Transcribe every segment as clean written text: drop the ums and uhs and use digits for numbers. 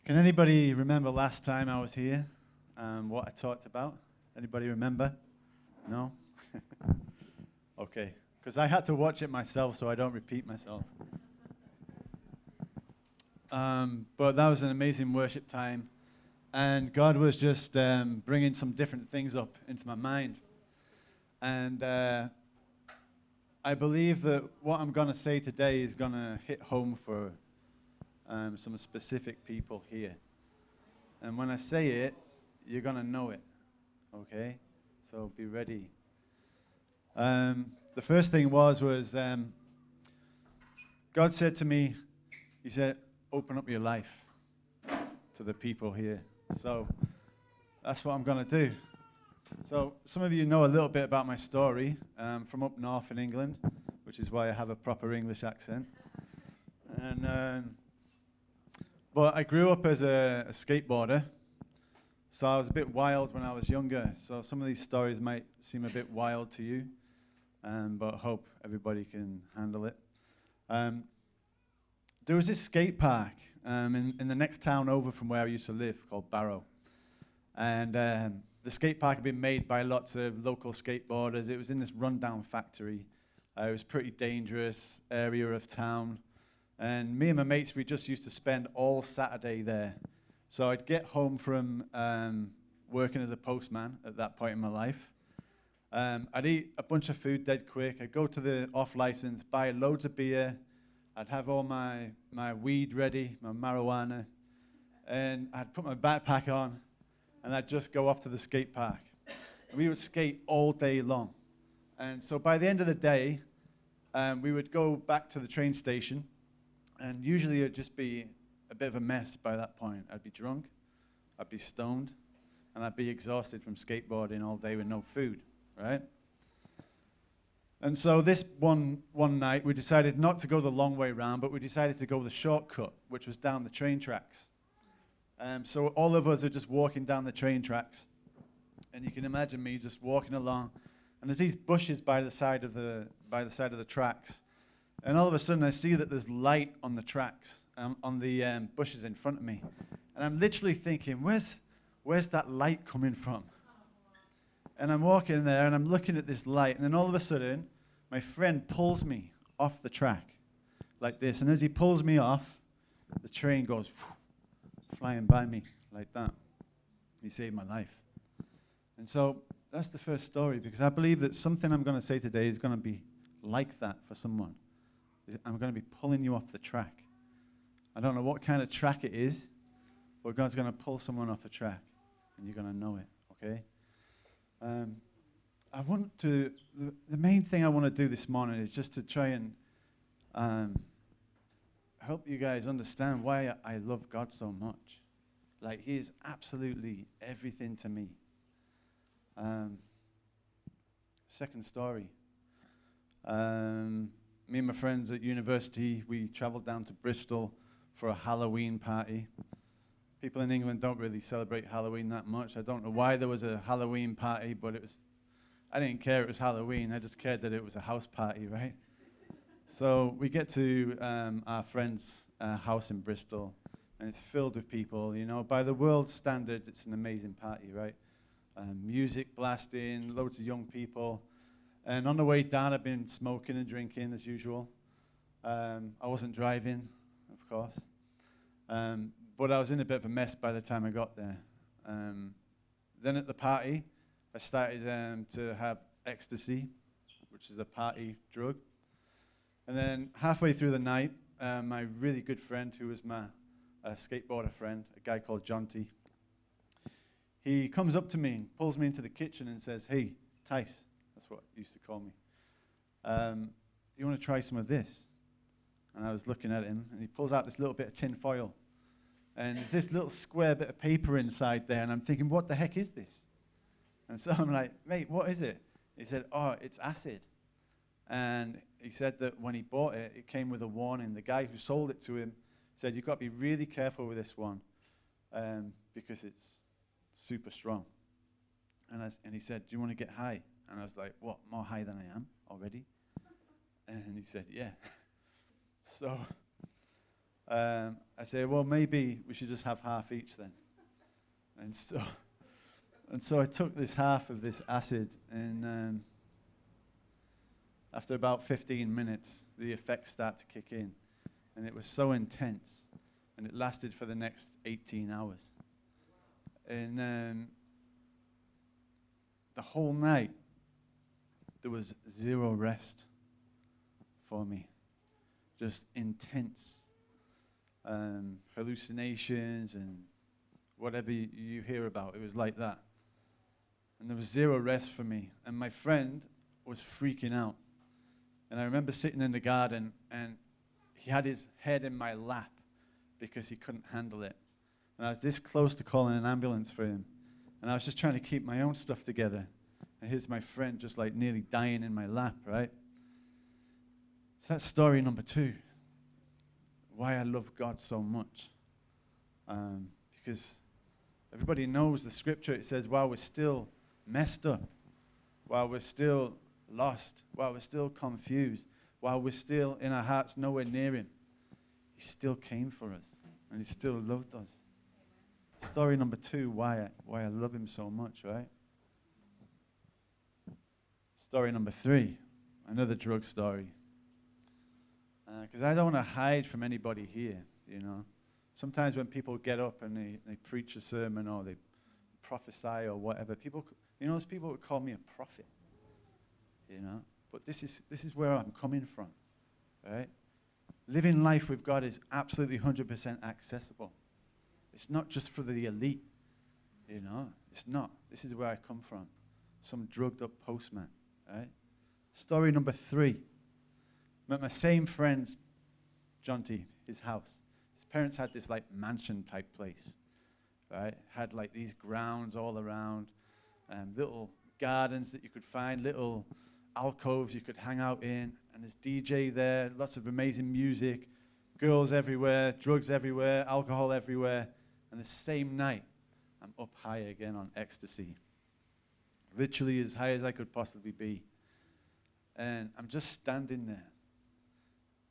Can anybody remember last time I was here? What I talked about? Anybody remember? No? Okay. Because I had to watch it myself so I don't repeat myself. But that was an amazing worship time. And God was just bringing some different things up into my mind. And I believe that what I'm going to say today is going to hit home for some specific people here. And when I say it, you're going to know it. Okay? So be ready. The first thing was God said to me, he said, open up your life to the people here. So that's what I'm going to do. So some of you know a little bit about my story from up north in England, which is why I have a proper English accent. And but I grew up as a skateboarder, so I was a bit wild when I was younger. So some of these stories might seem a bit wild to you, but I hope everybody can handle it. There was this skate park in the next town over from where I used to live called Barrow. And the skate park had been made by lots of local skateboarders. It was in this rundown factory. It was a pretty dangerous area of town. And me and my mates, we just used to spend all Saturday there. So I'd get home from working as a postman at that point in my life. I'd eat a bunch of food dead quick. I'd go to the off-license, buy loads of beer. I'd have all my weed ready, my marijuana. And I'd put my backpack on, and I'd just go off to the skate park. And we would skate all day long. And so by the end of the day, we would go back to the train station. And usually it would just be a bit of a mess by that point. I'd be drunk, I'd be stoned, and I'd be exhausted from skateboarding all day with no food, right? And so this one night, we decided not to go the long way round, but we decided to go the shortcut, which was down the train tracks. So all of us are just walking down the train tracks, and you can imagine me just walking along, and there's these bushes by the side of the tracks. And all of a sudden, I see that there's light on the tracks, on the bushes in front of me. And I'm literally thinking, where's that light coming from? And I'm walking there, and I'm looking at this light. And then all of a sudden, my friend pulls me off the track like this. And as he pulls me off, the train goes flying by me like that. He saved my life. And so that's the first story, because I believe that something I'm going to say today is going to be like that for someone. I'm going to be pulling you off the track. I don't know what kind of track it is, but God's going to pull someone off a track, and you're going to know it, okay? The main thing I want to do this morning is just to try and help you guys understand why I love God so much. Like, He is absolutely everything to me. Second story. Me and my friends at university, we traveled down to Bristol for a Halloween party. People in England don't really celebrate Halloween that much. I don't know why there was a Halloween party, but I didn't care it was Halloween. I just cared that it was a house party, right? So we get to our friend's house in Bristol, and it's filled with people. You know, by the world's standards, it's an amazing party, right? Music blasting, loads of young people. And on the way down, I've been smoking and drinking as usual. I wasn't driving, of course. But I was in a bit of a mess by the time I got there. Then at the party, I started to have ecstasy, which is a party drug. And then halfway through the night, my really good friend, who was my skateboarder friend, a guy called Jonty, he comes up to me and pulls me into the kitchen and says, "Hey, Tice," that's what he used to call me, "you want to try some of this?" And I was looking at him, and he pulls out this little bit of tin foil. And there's this little square bit of paper inside there, and I'm thinking, what the heck is this? And so I'm like, "Mate, what is it?" He said, "Oh, it's acid." And he said that when he bought it, it came with a warning. The guy who sold it to him said, "You've got to be really careful with this one because it's super strong." And he said, "Do you want to get high?" And I was like, "What, more high than I am already?" And he said, "Yeah." So I said, well, maybe we should just have half each then. And so I took this half of this acid, and after about 15 minutes, the effects start to kick in. And it was so intense, and it lasted for the next 18 hours. And the whole night, there was zero rest for me. Just intense hallucinations and whatever you hear about. It was like that. And there was zero rest for me. And my friend was freaking out. And I remember sitting in the garden, and he had his head in my lap because he couldn't handle it. And I was this close to calling an ambulance for him. And I was just trying to keep my own stuff together. And here's my friend just like nearly dying in my lap, right? So that's story number 2. Why I love God so much. Because everybody knows the scripture. It says, while we're still messed up, while we're still lost, while we're still confused, while we're still in our hearts nowhere near him, he still came for us, and he still loved us. Story number 2, why I love him so much, right? Story number 3, another drug story. Because I don't want to hide from anybody here, you know. Sometimes when people get up and they preach a sermon or they prophesy or whatever, people, you know, there's people who call me a prophet, you know. But this is where I'm coming from, right? Living life with God is absolutely 100% accessible. It's not just for the elite, you know. It's not. This is where I come from. Some drugged up postman, right? Story number 3. Met my same friend's, John T., his house. His parents had this like mansion type place, right? Had like these grounds all around, little gardens that you could find, little alcoves you could hang out in, and there's DJ there, lots of amazing music, girls everywhere, drugs everywhere, alcohol everywhere. And the same night, I'm up high again on ecstasy. Literally as high as I could possibly be. And I'm just standing there.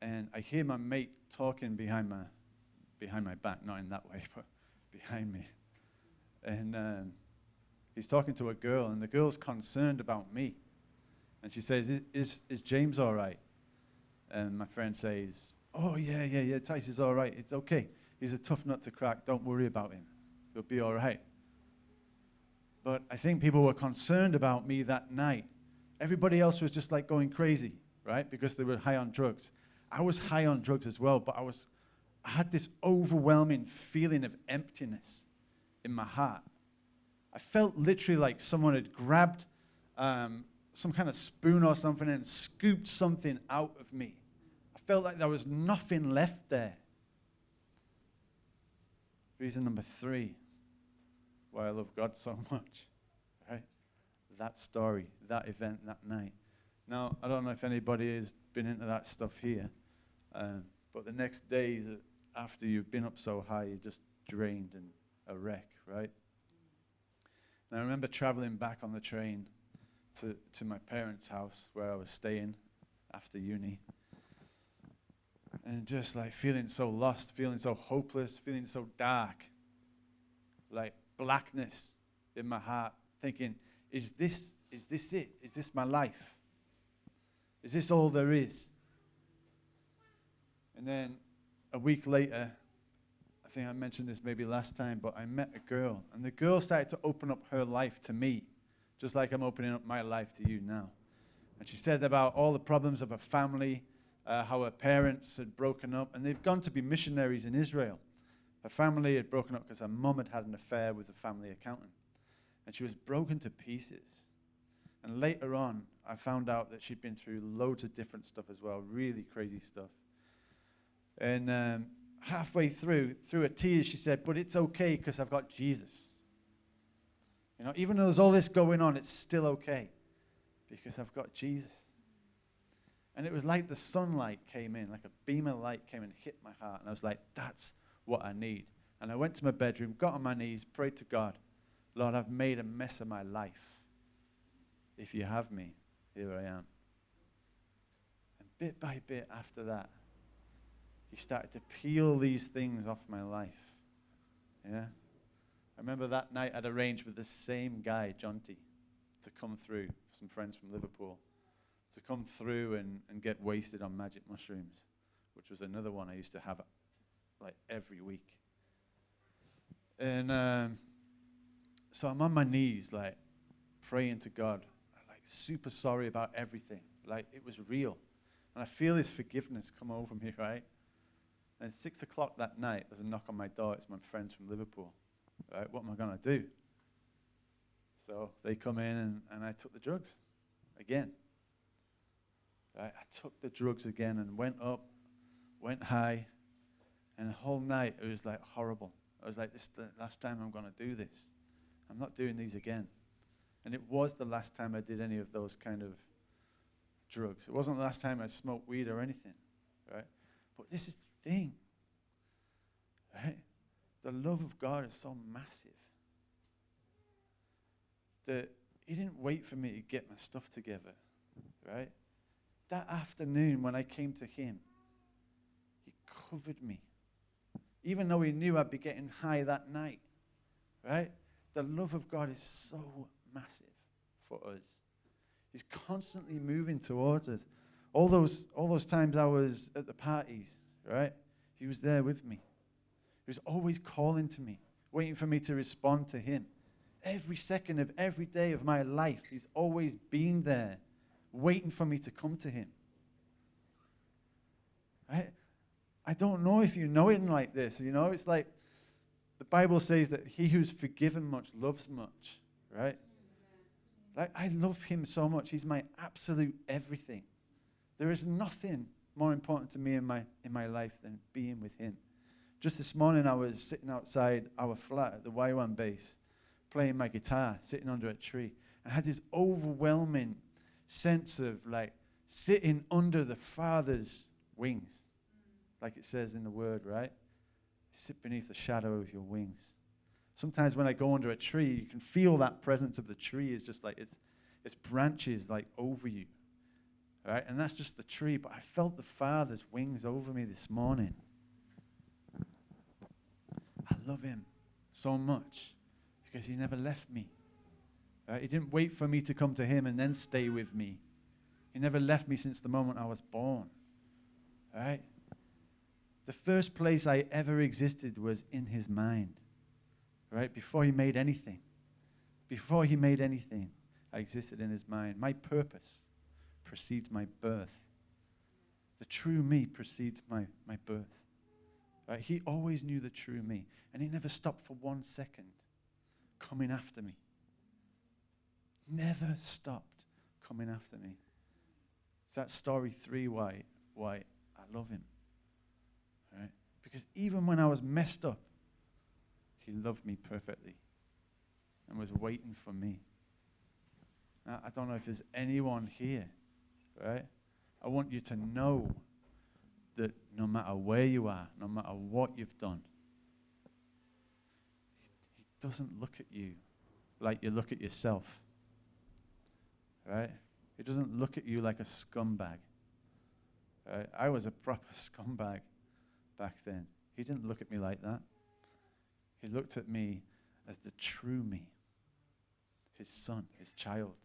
And I hear my mate talking behind my back, not in that way, but behind me. And he's talking to a girl, and the girl's concerned about me. And she says, is James all right? And my friend says, oh, yeah, Tice is all right. It's okay. He's a tough nut to crack. Don't worry about him. He'll be all right. But I think people were concerned about me that night. Everybody else was just like going crazy, right? Because they were high on drugs. I was high on drugs as well, but I had this overwhelming feeling of emptiness in my heart. I felt literally like someone had grabbed some kind of spoon or something and scooped something out of me. I felt like there was nothing left there. Reason number 3, why I love God so much, right? That story, that event, that night. Now, I don't know if anybody has been into that stuff here, but the next days after you've been up so high, you're just drained and a wreck, right? And I remember traveling back on the train to my parents' house where I was staying after uni, and just like feeling so lost, feeling so hopeless, feeling so dark, like blackness in my heart, thinking, is this it? Is this my life? Is this all there is? And then a week later, I think I mentioned this maybe last time, but I met a girl, and the girl started to open up her life to me, just like I'm opening up my life to you now. And she said about all the problems of her family, how her parents had broken up, and they'd gone to be missionaries in Israel. Her family had broken up because her mum had had an affair with the family accountant. And she was broken to pieces. And later on, I found out that she'd been through loads of different stuff as well, really crazy stuff. And halfway through her tears, she said, but it's okay because I've got Jesus. You know, even though there's all this going on, it's still okay because I've got Jesus. And it was like the sunlight came in, like a beam of light came and hit my heart. And I was like, that's what I need. And I went to my bedroom, got on my knees, prayed to God, Lord, I've made a mess of my life. If you have me, here I am. And bit by bit after that, He started to peel these things off my life. Yeah. I remember that night I'd arranged with the same guy, John T, to come through, some friends from Liverpool, to come through and get wasted on magic mushrooms, which was another one I used to have like every week. And so I'm on my knees, like praying to God, like super sorry about everything. Like it was real. And I feel his forgiveness come over me, right? And 6 o'clock that night, there's a knock on my door. It's my friends from Liverpool. Right? What am I going to do? So they come in and I took the drugs again. Right? I took the drugs again and went up, went high. And the whole night, it was like horrible. I was like, this is the last time I'm going to do this. I'm not doing these again. And it was the last time I did any of those kind of drugs. It wasn't the last time I smoked weed or anything, right? But this is the thing, right? The love of God is so massive that he didn't wait for me to get my stuff together, right? That afternoon when I came to him, he covered me. Even though he knew I'd be getting high that night, right? The love of God is so massive for us. He's constantly moving towards us. All those times I was at the parties, right? He was there with me. He was always calling to me, waiting for me to respond to him. Every second of every day of my life, he's always been there, waiting for me to come to him. Right? I don't know if you know him like this. You know, it's like the Bible says that he who's forgiven much loves much, right? Like, I love him so much. He's my absolute everything. There is nothing more important to me in my life than being with him. Just this morning, I was sitting outside our flat at the YWAM base, playing my guitar, sitting under a tree. And I had this overwhelming sense of, like, sitting under the Father's wings, like it says in the Word, right? Sit beneath the shadow of your wings. Sometimes when I go under a tree, you can feel that presence of the tree is just like its branches like over you, right? And that's just the tree. But I felt the Father's wings over me this morning. I love him so much because he never left me. Right? He didn't wait for me to come to him and then stay with me. He never left me since the moment I was born. Right? The first place I ever existed was in his mind. Right? Before he made anything. Before he made anything, I existed in his mind. My purpose precedes my birth. The true me precedes my birth. Right? He always knew the true me. And he never stopped for 1 second coming after me. Never stopped coming after me. It's that story 3 why I love him. Right? Because even when I was messed up, he loved me perfectly and was waiting for me. Now, I don't know if there's anyone here, right? I want you to know that no matter where you are, no matter what you've done, he doesn't look at you like you look at yourself, right? He doesn't look at you like a scumbag, right? I was a proper scumbag back then. He didn't look at me like that. He looked at me as the true me, his son, his child,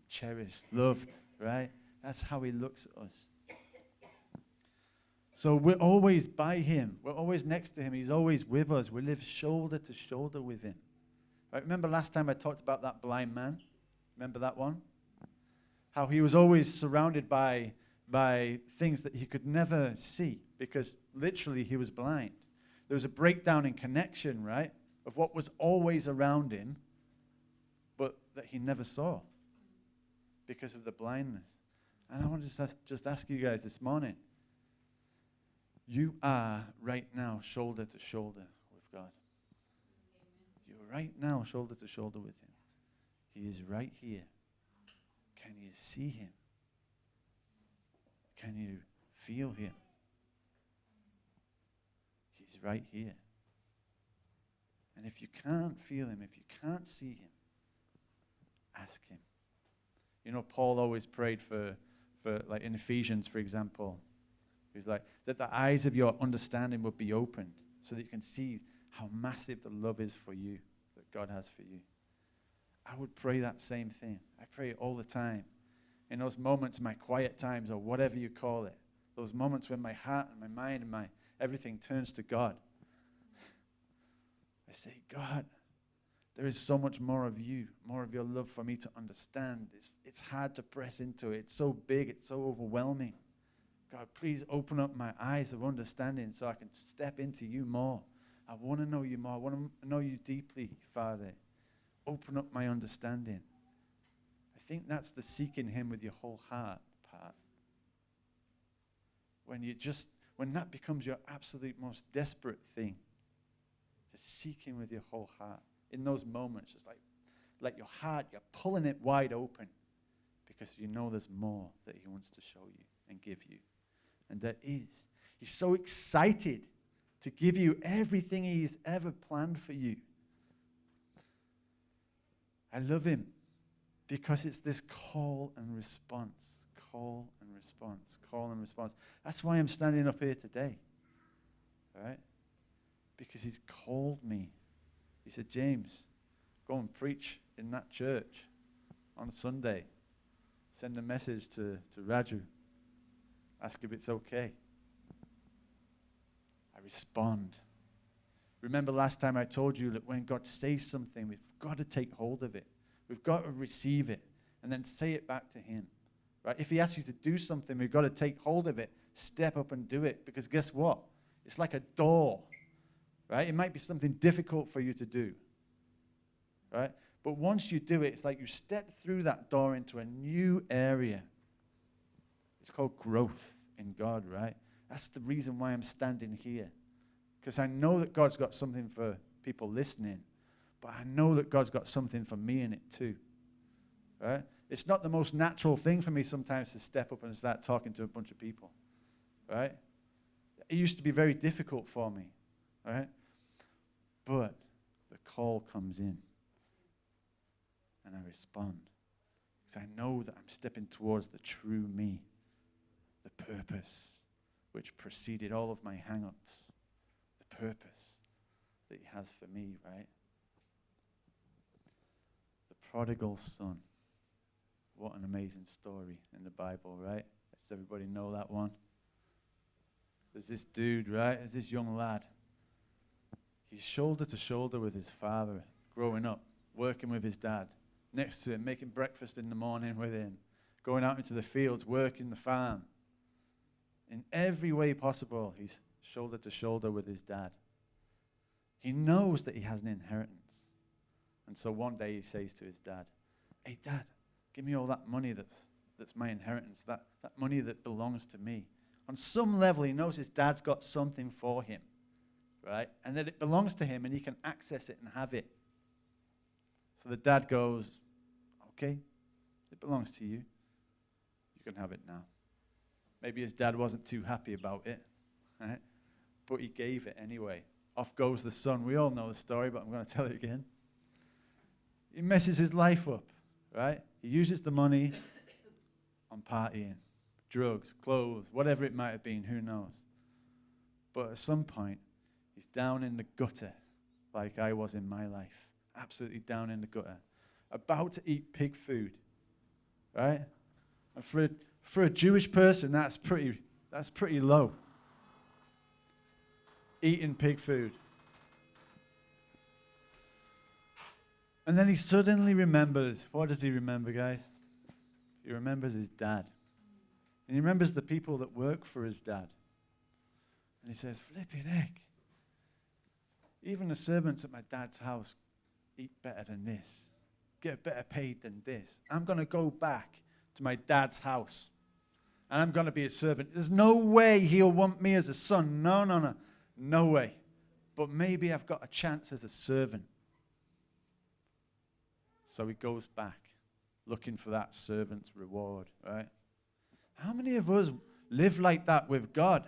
cherished, loved, right? That's how he looks at us. So we're always by him. We're always next to him. He's always with us. We live shoulder to shoulder with him. Right? Remember last time I talked about that blind man? Remember that one? How he was always surrounded by things that he could never see because literally he was blind. There was a breakdown in connection, right, of what was always around him, but that he never saw because of the blindness. And I want to just ask you guys this morning, you are right now shoulder to shoulder with God. You're right now shoulder to shoulder with him. He is right here. Can you see him? Can you feel him? He's right here. And if you can't feel him, if you can't see him, ask him. You know, Paul always prayed for like in Ephesians, for example, He's like, that the eyes of your understanding would be opened so that you can see how massive the love is for you, that God has for you. I would pray that same thing. I pray it all the time. In those moments, my quiet times, or whatever you call it, those moments when my heart and my mind and my everything turns to God. I say, God, there is so much more of you, more of your love for me to understand. It's hard to press into it. It's so big, it's so overwhelming. God, please open up my eyes of understanding so I can step into you more. I want to know you more. I want to know you deeply, Father. Open up my understanding. I think that's the seeking him with your whole heart part. When that becomes your absolute most desperate thing, to seek him with your whole heart. In those moments, it's like your heart, you're pulling it wide open because you know there's more that he wants to show you and give you. And there is. He's so excited to give you everything he's ever planned for you. I love him because it's this call and response, call and response, call and response. That's why I'm standing up here today, right? Because he's called me. He said, James, go and preach in that church on Sunday. Send a message to Raju. Ask if it's okay. I respond. Remember last time I told you that when God says something, we've got to take hold of it. We've got to receive it and then say it back to him. Right? If he asks you to do something, we've got to take hold of it, step up and do it. Because guess what? It's like a door. Right? It might be something difficult for you to do. Right? But once you do it, it's like you step through that door into a new area. It's called growth in God, right? That's the reason why I'm standing here. Because I know that God's got something for people listening, but I know that God's got something for me in it too. Right? It's not the most natural thing for me sometimes to step up and start talking to a bunch of people. Right? It used to be very difficult for me. Right? But the call comes in. And I respond. Because I know that I'm stepping towards the true me. The purpose which preceded all of my hang-ups. The purpose that he has for me, right? The prodigal son. What an amazing story in the Bible, right? Does everybody know that one? There's this dude, right? There's this young lad. He's shoulder to shoulder with his father, growing up, working with his dad, next to him, making breakfast in the morning with him, going out into the fields, working the farm. In every way possible, he's shoulder to shoulder with his dad. He knows that he has an inheritance. And so one day he says to his dad, hey, Dad, give me all that money that's my inheritance, that money that belongs to me. On some level, he knows his dad's got something for him, right? And that it belongs to him and he can access it and have it. So the dad goes, okay, it belongs to you. You can have it now. Maybe his dad wasn't too happy about it, right? But he gave it anyway. Off goes the son. We all know the story, but I'm going to tell it again. He messes his life up, right? He uses the money on partying, drugs, clothes, whatever it might have been, who knows. But at some point, he's down in the gutter like I was in my life. Absolutely down in the gutter. About to eat pig food, right? And for a Jewish person, that's pretty low. Eating pig food. And then he suddenly remembers. What does he remember, guys? He remembers his dad. And he remembers the people that work for his dad. And he says, flipping heck. Even the servants at my dad's house eat better than this. Get better paid than this. I'm going to go back to my dad's house. And I'm going to be a servant. There's no way he'll want me as a son. No. No way. But maybe I've got a chance as a servant. So he goes back, looking for that servant's reward, right? How many of us live like that with God,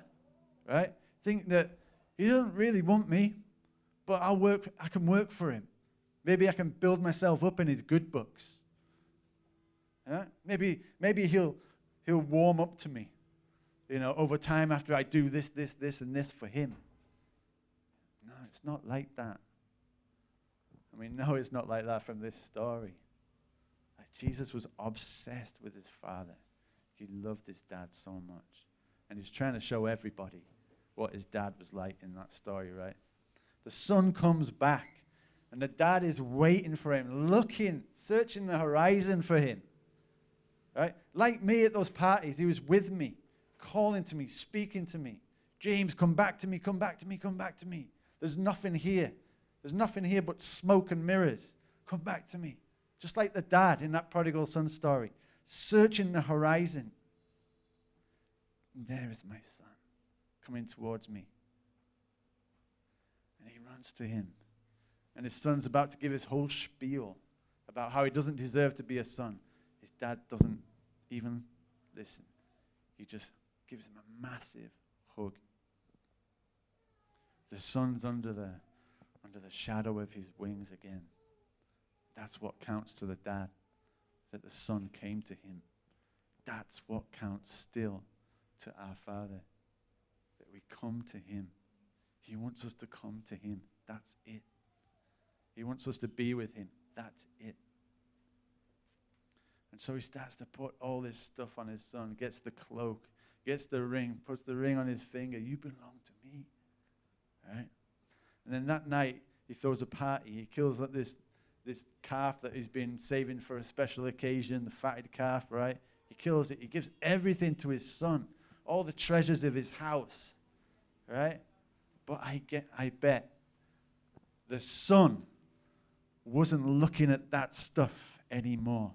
right? Think that he doesn't really want me, but I can work for him. Maybe I can build myself up in his good books. Right? Maybe he'll warm up to me. over time after I do this, and this for him. No, it's not like that. And we know it's not like that from this story. Like Jesus was obsessed with his Father. He loved his dad so much. And he was trying to show everybody what his dad was like in that story, right? The son comes back, and the dad is waiting for him, looking, searching the horizon for him, right? Like me at those parties, he was with me, calling to me, speaking to me. James, come back to me, come back to me, come back to me. There's nothing here. There's nothing here but smoke and mirrors. Come back to me. Just like the dad in that prodigal son story, searching the horizon. There is my son coming towards me. And he runs to him. And his son's about to give his whole spiel about how he doesn't deserve to be a son. His dad doesn't even listen. He just gives him a massive hug. The son's under the shadow of his wings again. That's what counts to the dad, that the son came to him. That's what counts still to our Father, that we come to him. He wants us to come to him. That's it. He wants us to be with him. That's it. And so he starts to put all this stuff on his son, gets the cloak, gets the ring, puts the ring on his finger. You belong to me. Right? And then that night, he throws a party. He kills this calf that he's been saving for a special occasion, the fatted calf, right? He kills it. He gives everything to his son, all the treasures of his house, right? But I bet the son wasn't looking at that stuff anymore.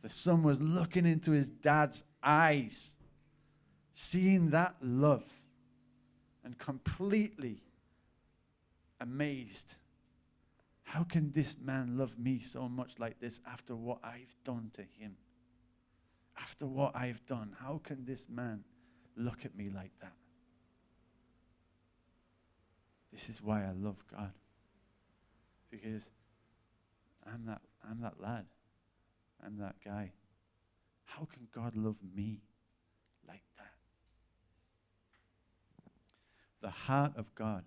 The son was looking into his dad's eyes, seeing that love, and completely amazed. How can this man love me so much like this after what I've done to him? After what I've done, how can this man look at me like that? This is why I love God. Because I'm that lad. I'm that guy. How can God love me like that? The heart of God.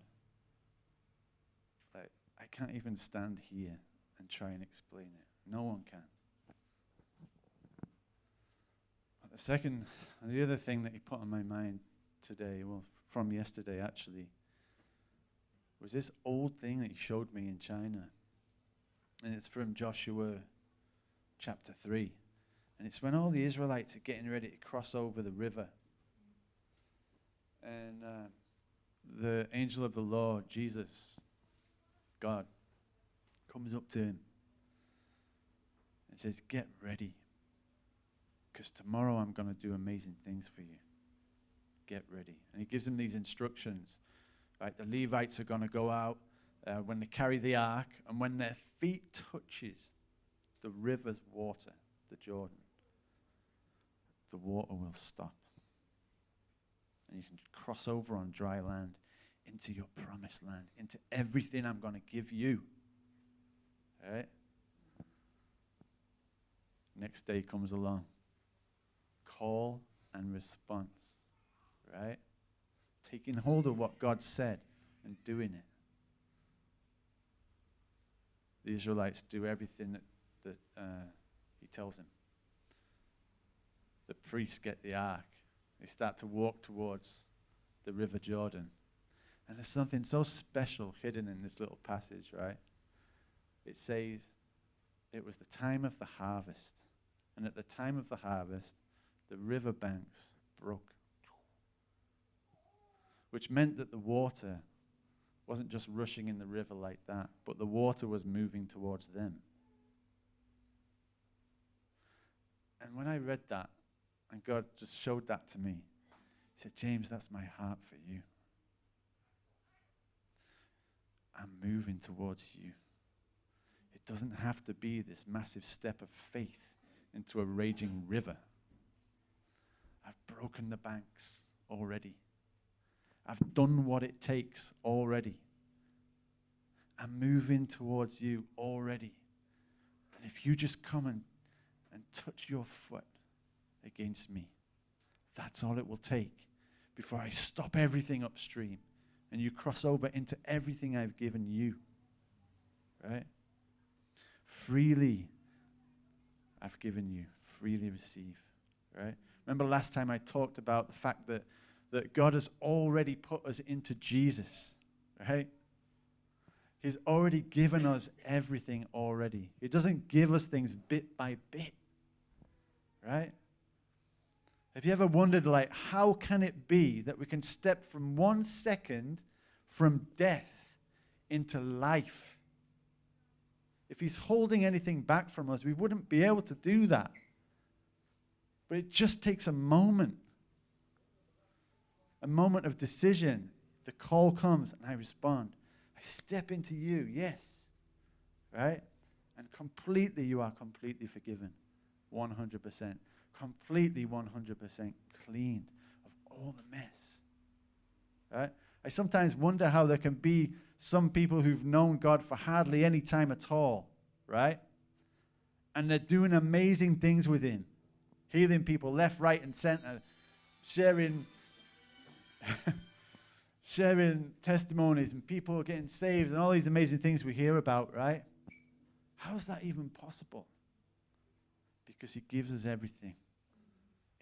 I can't even stand here and try and explain it. No one can. But the other thing that he put on my mind today, well, from yesterday actually, was this old thing that he showed me in China. And it's from Joshua chapter 3. And it's when all the Israelites are getting ready to cross over the river. And the angel of the Lord, Jesus, God, comes up to him and says, get ready, because tomorrow I'm going to do amazing things for you. Get ready. And he gives him these instructions. Right, the Levites are going to go out when they carry the ark, and when their feet touches the river's water, the Jordan, the water will stop. And you can cross over on dry land into your promised land, into everything I'm going to give you. All right? Next day comes along. Call and response. Right? Taking hold of what God said and doing it. The Israelites do everything that he tells them. The priests get the ark. They start to walk towards the river Jordan. And there's something so special hidden in this little passage, right? It says, it was the time of the harvest. And at the time of the harvest, the river banks broke. Which meant that the water wasn't just rushing in the river like that, but the water was moving towards them. And when I read that, and God just showed that to me, he said, James, that's my heart for you. I'm moving towards you. It doesn't have to be this massive step of faith into a raging river. I've broken the banks already. I've done what it takes already. I'm moving towards you already. And if you just come and touch your foot against me, That's all it will take before I stop everything upstream and you cross over into everything I've given you. Right? Freely I've given you, freely receive. Right? Remember last time I talked about the fact that God has already put us into Jesus. Right? He's already given us everything already. He doesn't give us things bit by bit. Right? Have you ever wondered, like, how can it be that we can step from 1 second from death into life? If he's holding anything back from us, we wouldn't be able to do that. But it just takes a moment of decision. The call comes and I respond. I step into you, yes, right? And completely, you are completely forgiven, 100%. Completely 100% cleaned of all the mess, right? I sometimes wonder how there can be some people who've known God for hardly any time at all, right? And they're doing amazing things with him, healing people left, right, and center, sharing testimonies, and people are getting saved, and all these amazing things we hear about, right? How is that even possible? Because he gives us everything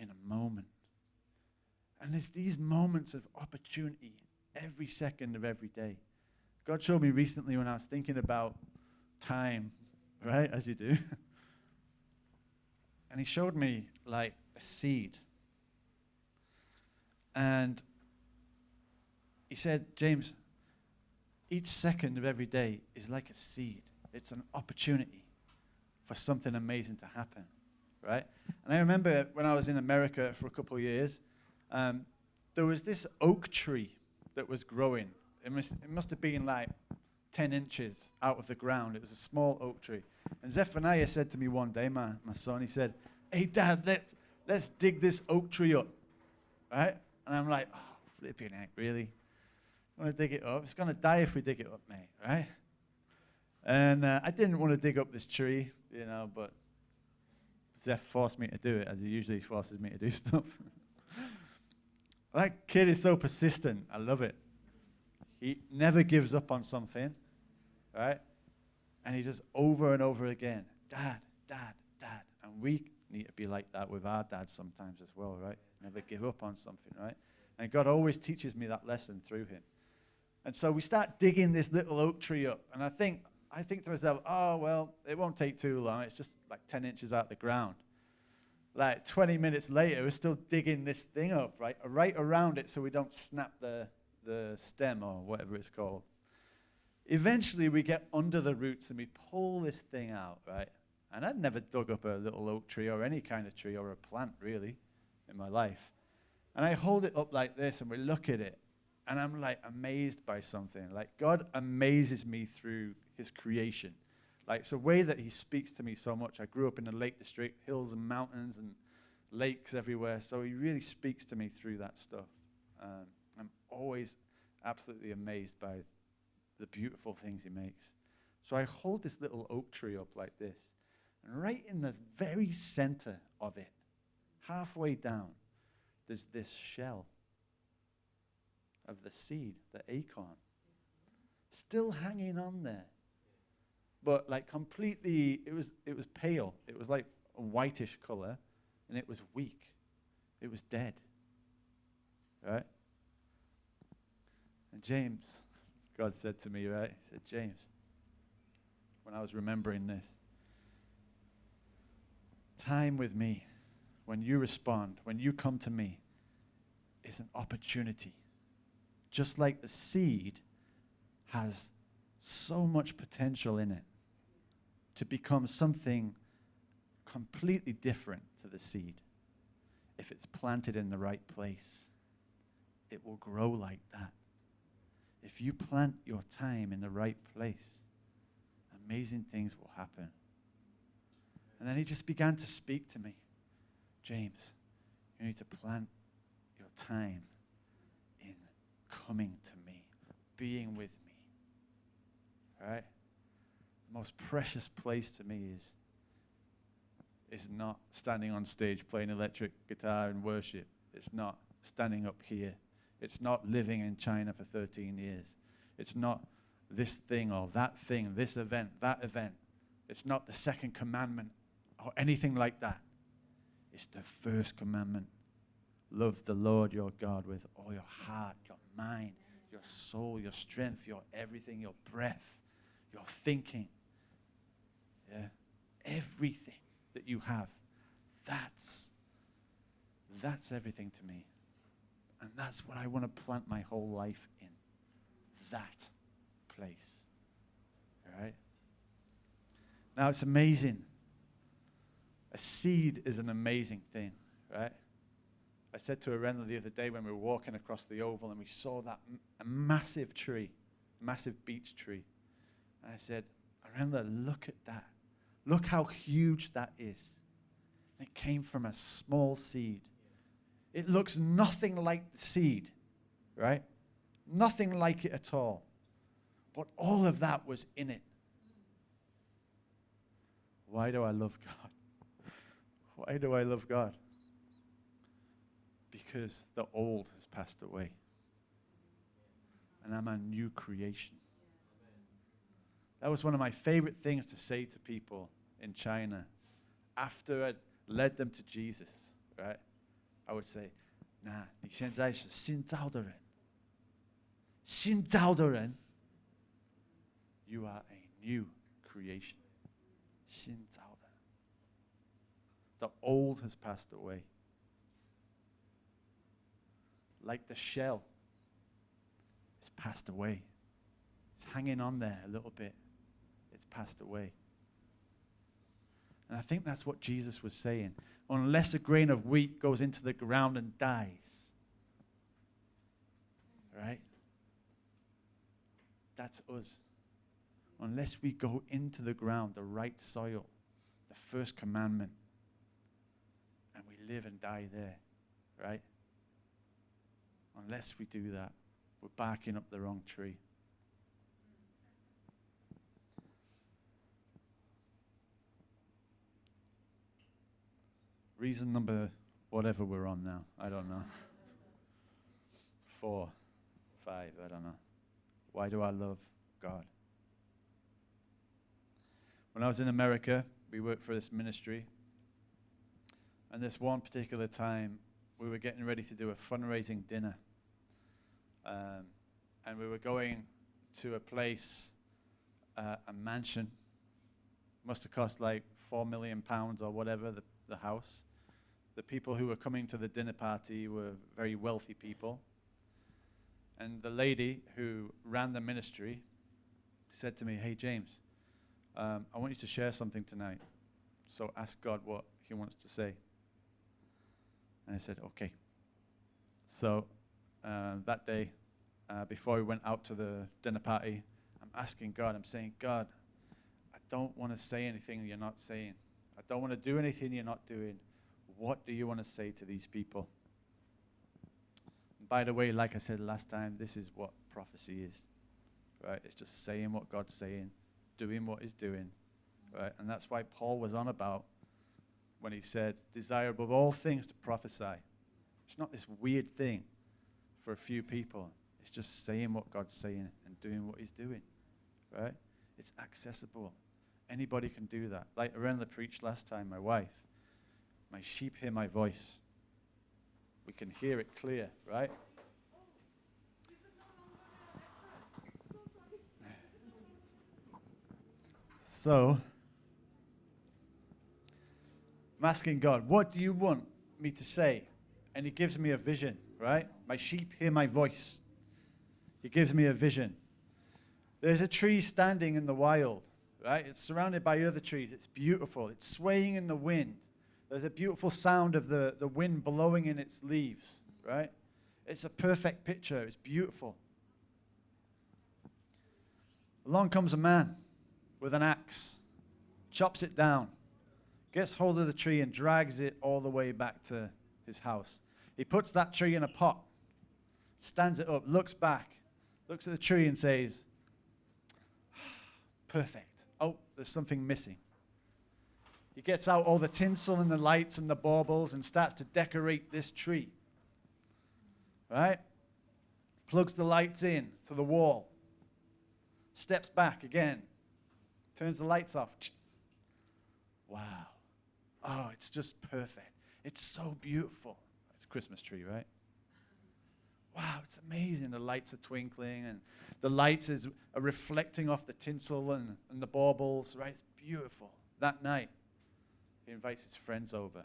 in a moment. And there's these moments of opportunity every second of every day. God showed me recently when I was thinking about time, right, as you do. And he showed me like a seed. And he said, James, each second of every day is like a seed. It's an opportunity for something amazing to happen, right? And I remember when I was in America for a couple of years, there was this oak tree that was growing. It must have been like 10 inches out of the ground. It was a small oak tree. And Zephaniah said to me one day, my son, he said, hey, Dad, let's dig this oak tree up, right? And I'm like, oh, flipping heck, really? I want to dig it up? It's going to die if we dig it up, mate, right? And I didn't want to dig up this tree, you know, but Zeph forced me to do it, as he usually forces me to do stuff. That kid is so persistent. I love it. He never gives up on something, right? And he just over and over again, Dad, Dad, Dad. And we need to be like that with our dads sometimes as well, right? Never give up on something, right? And God always teaches me that lesson through him. And so we start digging this little oak tree up. And I think to myself, oh, well, it won't take too long. It's just like 10 inches out the ground. Like 20 minutes later, we're still digging this thing up, right around it so we don't snap the stem or whatever it's called. Eventually, we get under the roots and we pull this thing out, right? And I'd never dug up a little oak tree or any kind of tree or a plant, really, in my life. And I hold it up like this and we look at it. And I'm like amazed by something. Like God amazes me through his creation. Like it's a way that he speaks to me so much. I grew up in the Lake District, hills and mountains and lakes everywhere. So he really speaks to me through that stuff. I'm always absolutely amazed by the beautiful things he makes. So I hold this little oak tree up like this. And right in the very center of it, halfway down, there's this shell of the seed, the acorn, still hanging on there. But like completely, it was pale. It was like a whitish color, and it was weak. It was dead. Right? And James, God said to me, right? He said, James, when I was remembering this, time with me, when you respond, when you come to me, is an opportunity. Just like the seed has so much potential in it to become something completely different to the seed. If it's planted in the right place, it will grow like that. If you plant your time in the right place, amazing things will happen. And then he just began to speak to me. James, you need to plant your time in coming to me, being with me. All right? The most precious place to me is not standing on stage playing electric guitar and worship. It's not standing up here. It's not living in China for 13 years. It's not this thing or that thing, this event, that event. It's not the second commandment or anything like that. It's the first commandment. Love the Lord your God with all your heart, your mind, your soul, your strength, your everything, your breath, your thinking. Yeah. Everything that you have. That's everything to me. And that's what I want to plant my whole life in. That place. All right? Now, it's amazing. A seed is an amazing thing, right? I said to Arendla the other day when we were walking across the oval and we saw that a massive tree, a massive beech tree. And I said, Arendla, look at that. Look how huge that is. And it came from a small seed. It looks nothing like the seed, right? Nothing like it at all. But all of that was in it. Why do I love God? Why do I love God? Because the old has passed away. And I'm a new creation. That was one of my favorite things to say to people in China after I'd led them to Jesus, right? I would say, 你现在是新造的人。新造的人 You are a new creation. 新造的。The old has passed away. Like the shell, it's passed away. It's hanging on there a little bit. It's passed away. And I think that's what Jesus was saying. Unless a grain of wheat goes into the ground and dies, right? That's us. Unless we go into the ground, the right soil, the first commandment, and we live and die there, right? Unless we do that, we're barking up the wrong tree. Reason number, whatever we're on now, I don't know. 4, 5, I don't know. Why do I love God? When I was in America, we worked for this ministry. And this one particular time, we were getting ready to do a fundraising dinner. And we were going to a place, a mansion. Must have cost like £4 million or whatever, the house. The people who were coming to the dinner party were very wealthy people. And the lady who ran the ministry said to me, hey, James, I want you to share something tonight. So ask God what he wants to say. And I said, okay. So that day, before we went out to the dinner party, I'm asking God, I'm saying, God, I don't want to say anything you're not saying. I don't want to do anything you're not doing. What do you want to say to these people? And by the way, like I said last time, this is what prophecy is, right? It's just saying what God's saying, doing what he's doing, right? And that's why Paul was on about when he said, desire above all things to prophesy. It's not this weird thing for a few people. It's just saying what God's saying and doing what he's doing, right? It's accessible. Anybody can do that. Like Arendla preached last time, my wife. My sheep hear my voice. We can hear it clear, right? So, I'm asking God, what do you want me to say? And he gives me a vision, right? My sheep hear my voice. He gives me a vision. There's a tree standing in the wild, right? It's surrounded by other trees. It's beautiful. It's swaying in the wind. There's a beautiful sound of the wind blowing in its leaves, right? It's a perfect picture. It's beautiful. Along comes a man with an axe, chops it down, gets hold of the tree and drags it all the way back to his house. He puts that tree in a pot, stands it up, looks back, looks at the tree and says, perfect. Oh, there's something missing. He gets out all the tinsel and the lights and the baubles and starts to decorate this tree, right? Plugs the lights in to the wall. Steps back again. Turns the lights off. Wow. Oh, it's just perfect. It's so beautiful. It's a Christmas tree, right? Wow, it's amazing. The lights are twinkling, and the lights are reflecting off the tinsel and the baubles, right? It's beautiful. That night, he invites his friends over.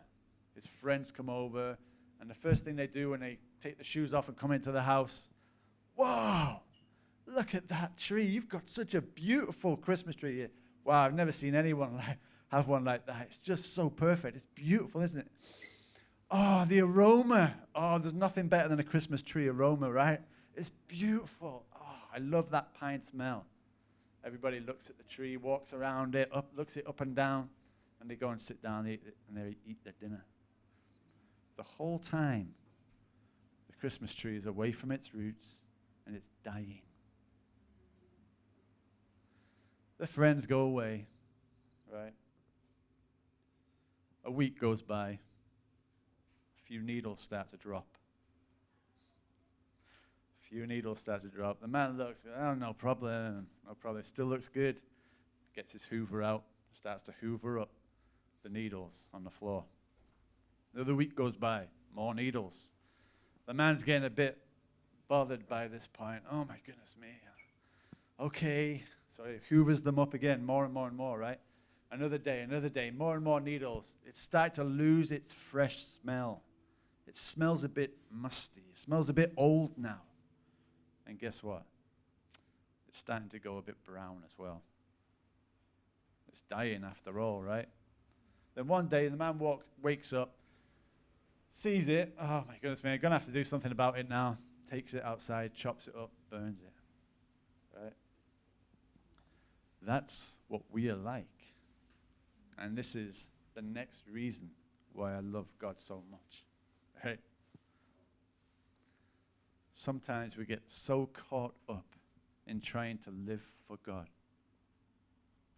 His friends come over, and the first thing they do when they take the shoes off and come into the house, whoa, look at that tree. You've got such a beautiful Christmas tree here. Wow, I've never seen anyone have one like that. It's just so perfect. It's beautiful, isn't it? Oh, the aroma. Oh, there's nothing better than a Christmas tree aroma, right? It's beautiful. Oh, I love that pine smell. Everybody looks at the tree, walks around it, looks it up and down, and they go and sit down and they eat their dinner. The whole time, the Christmas tree is away from its roots, and it's dying. The friends go away, right? A week goes by. A few needles start to drop. The man looks, oh, no problem. Still looks good. Gets his Hoover out, starts to hoover up the needles on the floor. Another week goes by, more needles. The man's getting a bit bothered by this point. Oh, my goodness me. Okay. So he hoovers them up again, more and more and more, right? Another day, more and more needles. It starts to lose its fresh smell. It smells a bit musty. It smells a bit old now. And guess what? It's starting to go a bit brown as well. It's dying after all, right? Then one day, the man wakes up, sees it. Oh, my goodness, man, I'm going to have to do something about it now. Takes it outside, chops it up, burns it, right? That's what we are like. And this is the next reason why I love God so much, right? Sometimes we get so caught up in trying to live for God,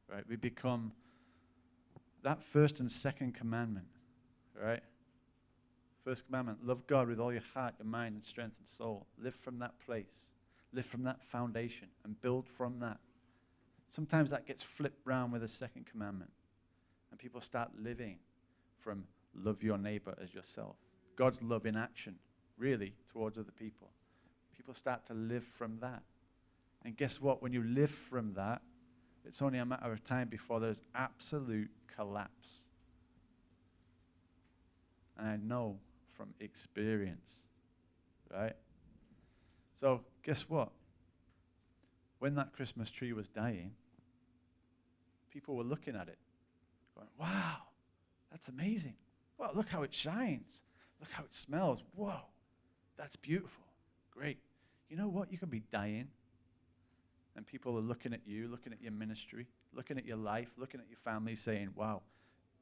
right? We become that first and second commandment, right? First commandment, love God with all your heart, your mind, and strength and soul. Live from that place. Live from that foundation and build from that. Sometimes that gets flipped around with the second commandment. And people start living from love your neighbor as yourself. God's love in action, really, towards other people. People start to live from that. And guess what? When you live from that, it's only a matter of time before there's absolute collapse. And I know from experience, right? So guess what? When that Christmas tree was dying, people were looking at it, going, wow, that's amazing. Wow, look how it shines. Look how it smells. Whoa, that's beautiful. Great. You know what? You can be dying, and people are looking at you, looking at your ministry, looking at your life, looking at your family, saying, wow,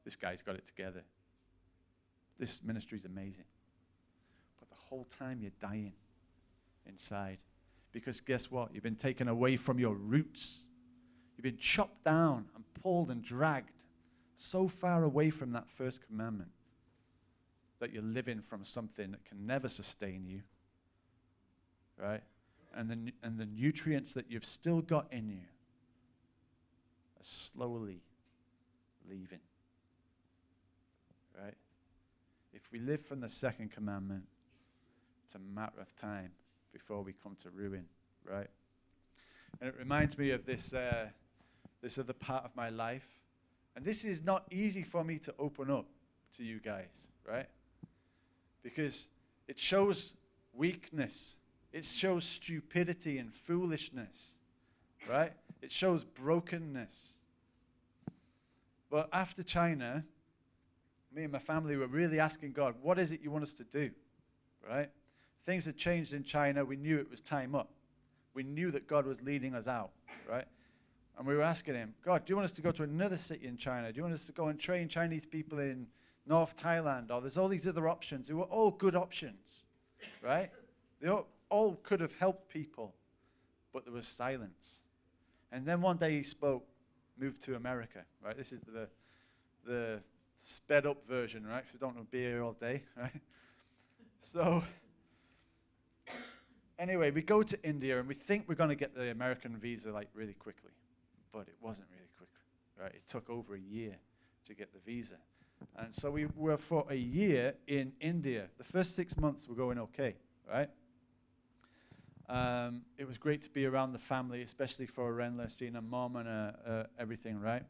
this guy's got it together. This ministry is amazing. But the whole time you're dying inside. Because guess what? You've been taken away from your roots. You've been chopped down and pulled and dragged so far away from that first commandment that you're living from something that can never sustain you, right? And the nutrients that you've still got in you are slowly leaving, right? If we live from the second commandment, it's a matter of time before we come to ruin, right? And it reminds me of this other part of my life. And this is not easy for me to open up to you guys, right? Because it shows weakness. It shows stupidity and foolishness, right? It shows brokenness. But after China, me and my family were really asking God, what is it you want us to do, right? Things had changed in China. We knew it was time up. We knew that God was leading us out, right? And we were asking him, God, do you want us to go to another city in China? Do you want us to go and train Chinese people in North Thailand? Or there's all these other options. They were all good options, right? They all could have helped people, but there was silence. And then one day he spoke, moved to America, right? This is the sped up version, right? Because we don't want to be here all day, right? So Anyway, we go to India and we think we're going to get the American visa like really quickly, but it wasn't really quickly, right? It took over a year to get the visa. And so we were for a year in India. The first 6 months were going okay, right? It was great to be around the family, especially for Renla, seeing a mom and everything, right?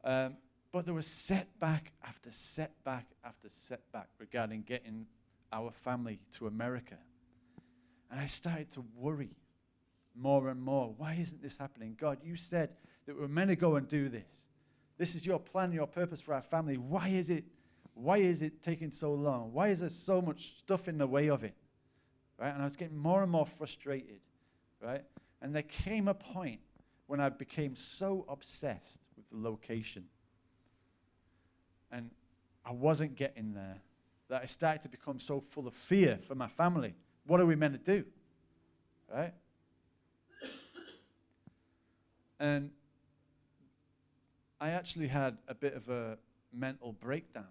But there was setback after setback after setback regarding getting our family to America. And I started to worry more and more. Why isn't this happening? God, you said that we're meant to go and do this. This is your plan, your purpose for our family. Why is it taking so long? Why is there so much stuff in the way of it? Right? And I was getting more and more frustrated, right? And there came a point when I became so obsessed with the location and I wasn't getting there that I started to become so full of fear for my family. What are we meant to do? Right? And I actually had a bit of a mental breakdown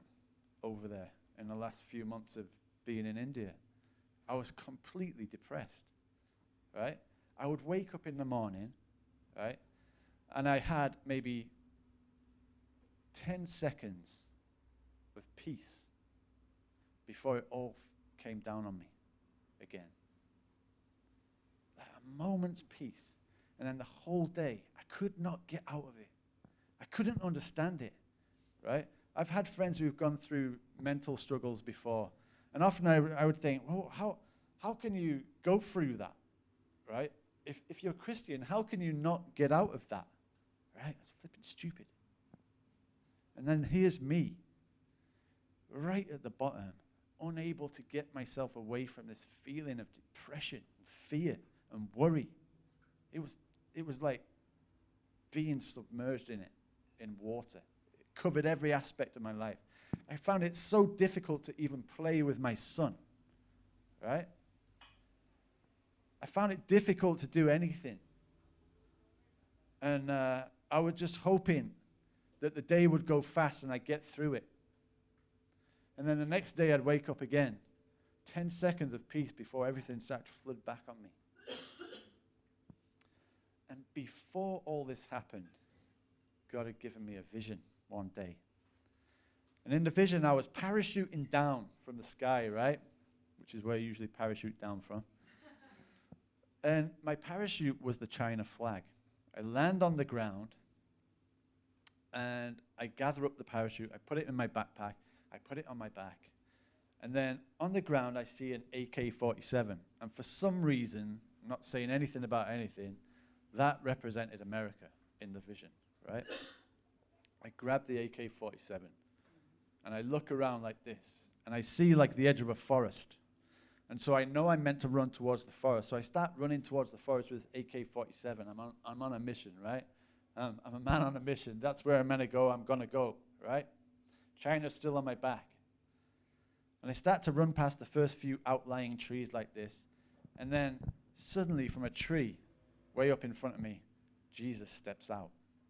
over there in the last few months of being in India. I was completely depressed, right? I would wake up in the morning, right? And I had maybe 10 seconds of peace before it all came down on me again. Like a moment's peace. And then the whole day, I could not get out of it. I couldn't understand it, right? I've had friends who've gone through mental struggles before. And often I would think, well, how can you go through that, right? If you're a Christian, how can you not get out of that, right? It's flipping stupid. And then here's me, right at the bottom, unable to get myself away from this feeling of depression, and fear, and worry. It was like being submerged in it, in water. It covered every aspect of my life. I found it so difficult to even play with my son, right? I found it difficult to do anything. And I was just hoping that the day would go fast and I'd get through it. And then the next day I'd wake up again. 10 seconds of peace before everything started to flood back on me. And before all this happened, God had given me a vision one day. And in the vision, I was parachuting down from the sky, right? Which is where you usually parachute down from. And my parachute was the China flag. I land on the ground, and I gather up the parachute. I put it in my backpack. I put it on my back. And then on the ground, I see an AK-47. And for some reason, I'm not saying anything about anything, that represented America in the vision, right? I grab the AK-47, and I look around like this, and I see like the edge of a forest. And so I know I'm meant to run towards the forest. So I start running towards the forest with AK-47. I'm on a mission, right? I'm a man on a mission. That's where I'm meant to go. I'm going to go, right? China's still on my back. And I start to run past the first few outlying trees like this. And then suddenly from a tree way up in front of me, Jesus steps out.